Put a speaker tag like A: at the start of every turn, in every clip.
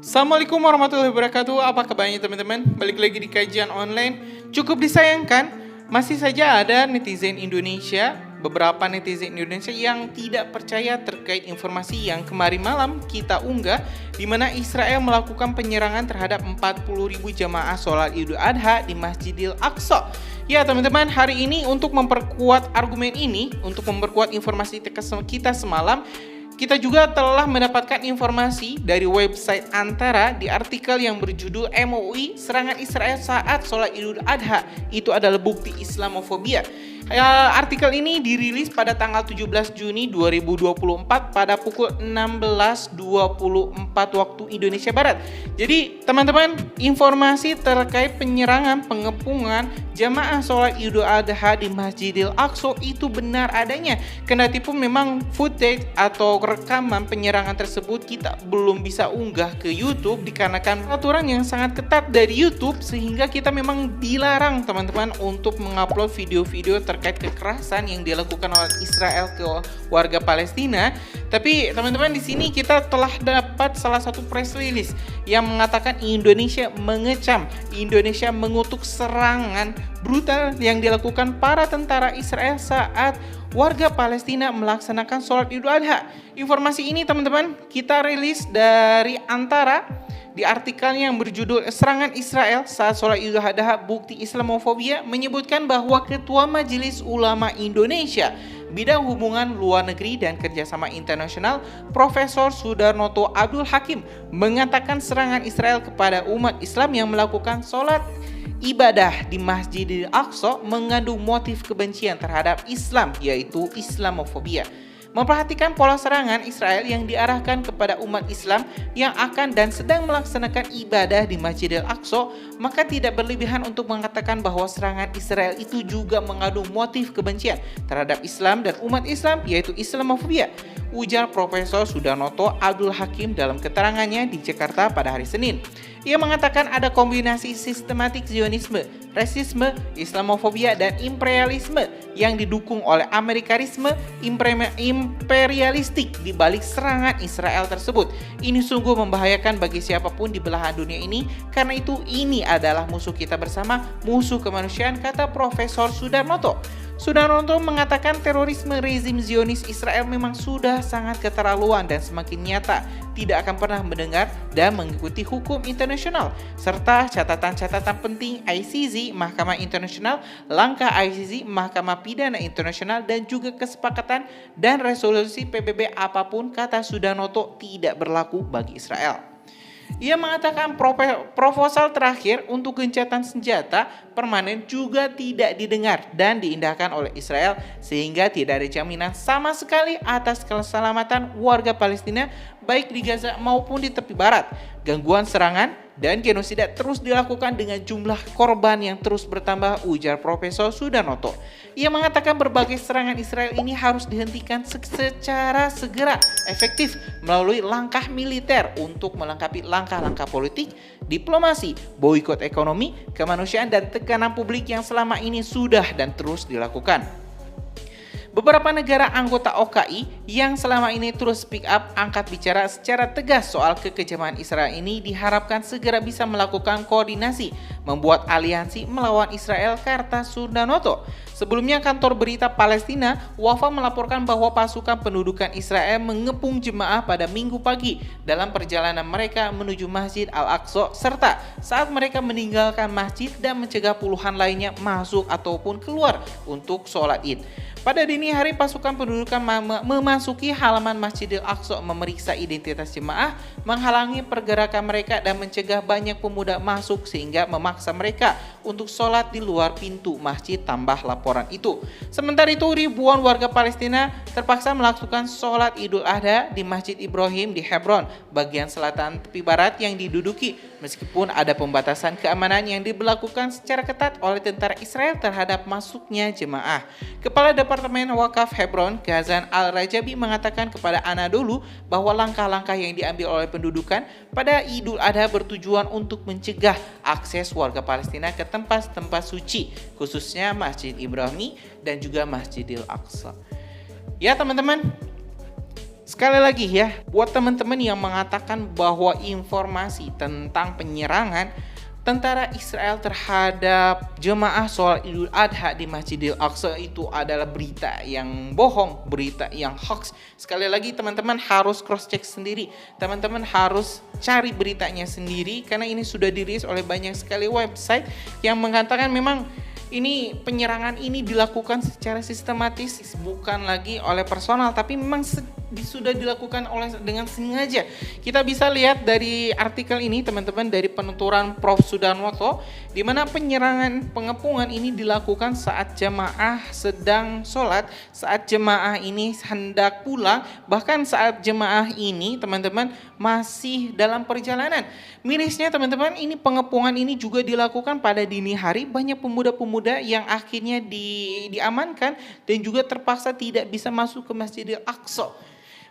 A: Assalamualaikum warahmatullahi wabarakatuh. Apa kabarnya teman-teman? Balik lagi di kajian online. Cukup disayangkan, masih saja ada netizen Indonesia, beberapa netizen Indonesia yang tidak percaya terkait informasi yang kemarin malam kita unggah, di mana Israel melakukan penyerangan terhadap 40.000 jamaah sholat Idul Adha di Masjidil Aqsa. Ya teman-teman, hari ini untuk memperkuat argumen ini, untuk memperkuat informasi kita semalam, kita juga telah mendapatkan informasi dari website Antara di artikel yang berjudul MUI Serangan Israel saat sholat Idul Adha itu adalah bukti Islamofobia. Artikel ini dirilis pada tanggal 17 Juni 2024 pada pukul 16.24 waktu Indonesia Barat. Jadi teman-teman, informasi terkait penyerangan pengepungan jamaah sholat Idul Adha di Masjidil Aqsa itu benar adanya. Kendati pun memang footage atau rekaman penyerangan tersebut kita belum bisa unggah ke YouTube dikarenakan aturan yang sangat ketat dari YouTube, sehingga kita memang dilarang teman-teman untuk mengupload video-video terkait kekerasan yang dilakukan oleh Israel ke warga Palestina. Tapi teman-teman, di sini kita telah dapat salah satu press release yang mengatakan Indonesia mengecam, Indonesia mengutuk serangan brutal yang dilakukan para tentara Israel saat warga Palestina melaksanakan sholat Idul Adha. Informasi ini teman-teman kita rilis dari Antara di artikel yang berjudul Serangan Israel saat sholat Idul Adha Bukti Islamofobia, menyebutkan bahwa Ketua Majelis Ulama Indonesia Bidang Hubungan Luar Negeri dan Kerjasama Internasional Profesor Sudarnoto Abdul Hakim mengatakan serangan Israel kepada umat Islam yang melakukan sholat ibadah di Masjidil Aqsa mengandung motif kebencian terhadap Islam, yaitu Islamofobia. Memperhatikan pola serangan Israel yang diarahkan kepada umat Islam yang akan dan sedang melaksanakan ibadah di Masjidil Aqsa, maka tidak berlebihan untuk mengatakan bahwa serangan Israel itu juga mengandung motif kebencian terhadap Islam dan umat Islam, yaitu Islamofobia, ujar Profesor Sudarnoto Abdul Hakim dalam keterangannya di Jakarta pada hari Senin. Ia mengatakan ada kombinasi sistematik Zionisme, rasisme, Islamofobia, dan imperialisme yang didukung oleh Amerikanisme imperialistik di balik serangan Israel tersebut. Ini sungguh membahayakan bagi siapapun di belahan dunia ini, karena itu ini adalah musuh kita bersama, musuh kemanusiaan, kata Profesor Sudarnoto. Sudarnoto mengatakan terorisme rezim Zionis Israel memang sudah sangat keterlaluan dan semakin nyata tidak akan pernah mendengar dan mengikuti hukum internasional, serta catatan-catatan penting ICC, Mahkamah Internasional, langkah ICC, Mahkamah Pidana Internasional, dan juga kesepakatan dan resolusi PBB apapun, kata Sudarnoto, tidak berlaku bagi Israel. Ia mengatakan proposal terakhir untuk gencatan senjata permanen juga tidak didengar dan diindahkan oleh Israel, sehingga tidak ada jaminan sama sekali atas keselamatan warga Palestina baik di Gaza maupun di tepi barat. Gangguan serangan dan genosida terus dilakukan dengan jumlah korban yang terus bertambah, ujar Profesor Sudarnoto. Ia mengatakan berbagai serangan Israel ini harus dihentikan secara segera, efektif melalui langkah militer untuk melengkapi langkah-langkah politik, diplomasi, boikot ekonomi, kemanusiaan, dan tekanan publik yang selama ini sudah dan terus dilakukan. Beberapa negara anggota OKI yang selama ini terus speak up, angkat bicara secara tegas soal kekejaman Israel ini diharapkan segera bisa melakukan koordinasi, membuat aliansi melawan Israel, kata Sudarnoto. Sebelumnya kantor berita Palestina, Wafa, melaporkan bahwa pasukan pendudukan Israel mengepung jemaah pada Minggu pagi dalam perjalanan mereka menuju Masjid Al-Aqsa, serta saat mereka meninggalkan masjid dan mencegah puluhan lainnya masuk ataupun keluar untuk sholat Id. Pada dini hari, pasukan pendudukan memasuki halaman Masjidil Aqsa, memeriksa identitas jemaah, menghalangi pergerakan mereka, dan mencegah banyak pemuda masuk sehingga memaksa mereka untuk sholat di luar pintu masjid, tambah laporan itu. Sementara itu, ribuan warga Palestina terpaksa melakukan sholat Idul Adha di Masjid Ibrahim di Hebron, bagian selatan tepi barat yang diduduki, meskipun ada pembatasan keamanan yang diberlakukan secara ketat oleh tentara Israel terhadap masuknya jemaah. Kepala Departemen Wakaf Hebron, Ghazan Al-Rajabi, mengatakan kepada Anadolu bahwa langkah-langkah yang diambil oleh pendudukan pada Idul Adha bertujuan untuk mencegah akses warga Palestina ke tempat-tempat suci, khususnya Masjid Ibrahim dan juga Masjidil Aqsa. Ya teman-teman, Sekali lagi ya, buat teman-teman yang mengatakan bahwa informasi tentang penyerangan tentara Israel terhadap jemaah sholat Idul Adha di Masjidil Aqsa itu adalah berita yang bohong, berita yang hoax. Sekali lagi teman-teman harus cross check sendiri. Teman-teman harus cari beritanya sendiri karena ini sudah dirilis oleh banyak sekali website yang mengatakan memang ini penyerangan ini dilakukan secara sistematis, bukan lagi oleh personal, tapi memang sudah dilakukan dengan sengaja. Kita bisa lihat dari artikel ini teman-teman, dari penuturan Prof. Sudarnoto, di mana pengepungan ini dilakukan saat jemaah sedang sholat, saat jemaah ini hendak pulang, bahkan saat jemaah ini teman-teman masih dalam perjalanan. Mirisnya teman-teman, ini pengepungan ini juga dilakukan pada dini hari. Banyak pemuda-pemuda yang akhirnya diamankan dan juga terpaksa tidak bisa masuk ke Masjidil Aqsa.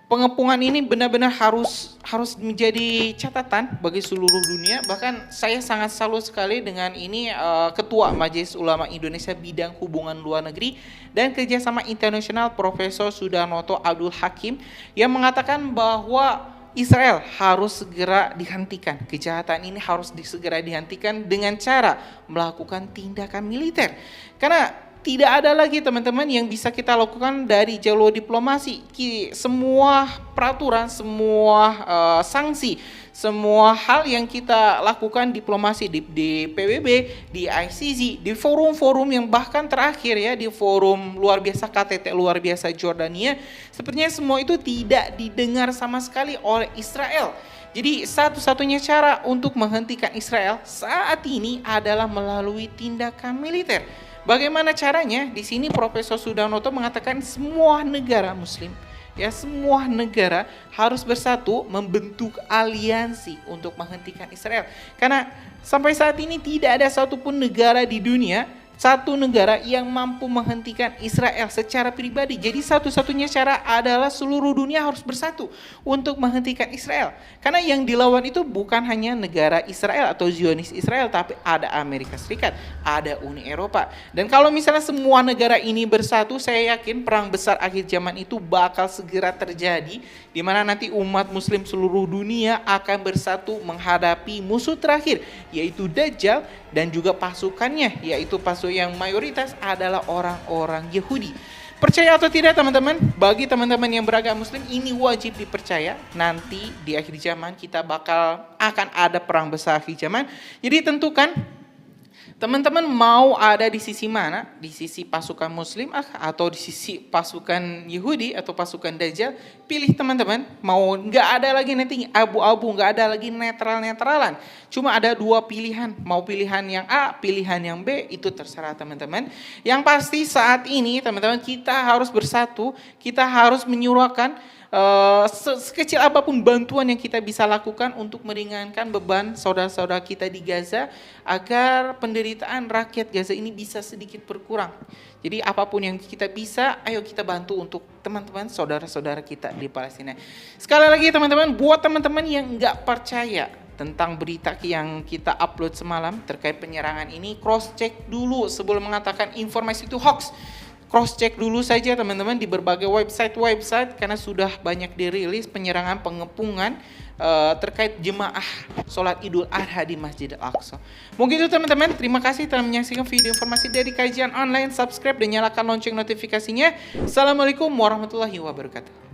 A: Pengepungan ini benar-benar harus menjadi catatan bagi seluruh dunia. Bahkan saya sangat salut sekali dengan ini Ketua Majelis Ulama Indonesia Bidang Hubungan Luar Negeri dan Kerjasama Internasional Profesor Sudarnoto Abdul Hakim yang mengatakan bahwa Israel harus segera dihentikan. Kejahatan ini harus segera dihentikan dengan cara melakukan tindakan militer. Karena tidak ada lagi teman-teman yang bisa kita lakukan dari jalur diplomasi. Semua peraturan, semua sanksi, semua hal yang kita lakukan diplomasi di PBB, di ICC, di forum-forum yang bahkan terakhir ya di forum luar biasa KTT luar biasa Jordania, sepertinya semua itu tidak didengar sama sekali oleh Israel. Jadi satu-satunya cara untuk menghentikan Israel saat ini adalah melalui tindakan militer. Bagaimana caranya? Di sini Profesor Sudarnoto mengatakan semua negara muslim, ya semua negara harus bersatu membentuk aliansi untuk menghentikan Israel. Karena sampai saat ini tidak ada satupun negara di dunia, satu negara yang mampu menghentikan Israel secara pribadi. Jadi satu-satunya cara adalah seluruh dunia harus bersatu untuk menghentikan Israel. Karena yang dilawan itu bukan hanya negara Israel atau Zionis Israel, tapi ada Amerika Serikat, ada Uni Eropa. Dan kalau misalnya semua negara ini bersatu, saya yakin perang besar akhir zaman itu bakal segera terjadi, di mana nanti umat muslim seluruh dunia akan bersatu menghadapi musuh terakhir, yaitu Dajjal, dan juga pasukannya, yaitu pasukan yang mayoritas adalah orang-orang Yahudi. Percaya atau tidak teman-teman, bagi teman-teman yang beragama muslim ini wajib dipercaya. Nanti di akhir zaman kita akan ada perang besar akhir zaman. Jadi tentukan teman-teman mau ada di sisi mana? Di sisi pasukan muslim atau di sisi pasukan Yahudi atau pasukan Dajjal? Pilih teman-teman. Mau nggak ada lagi nanti abu-abu, nggak ada lagi netral-netralan. Cuma ada dua pilihan. Mau pilihan yang A, pilihan yang B, itu terserah teman-teman. Yang pasti saat ini teman-teman kita harus bersatu. Kita harus menyuarakan sekecil apapun bantuan yang kita bisa lakukan untuk meringankan beban saudara-saudara kita di Gaza agar penderitaan rakyat Gaza ini bisa sedikit berkurang. Jadi apapun yang kita bisa, ayo kita bantu untuk teman-teman saudara-saudara kita di Palestina. Sekali lagi teman-teman, buat teman-teman yang nggak percaya tentang berita yang kita upload semalam terkait penyerangan ini, cross check dulu sebelum mengatakan informasi itu hoax. Cross check dulu saja teman-teman di berbagai website karena sudah banyak dirilis penyerangan pengepungan terkait jemaah sholat Idul Adha di Masjidil Aqsa. Mungkin itu teman-teman, terima kasih telah menyaksikan video informasi dari kajian online. Subscribe dan nyalakan lonceng notifikasinya. Assalamualaikum warahmatullahi wabarakatuh.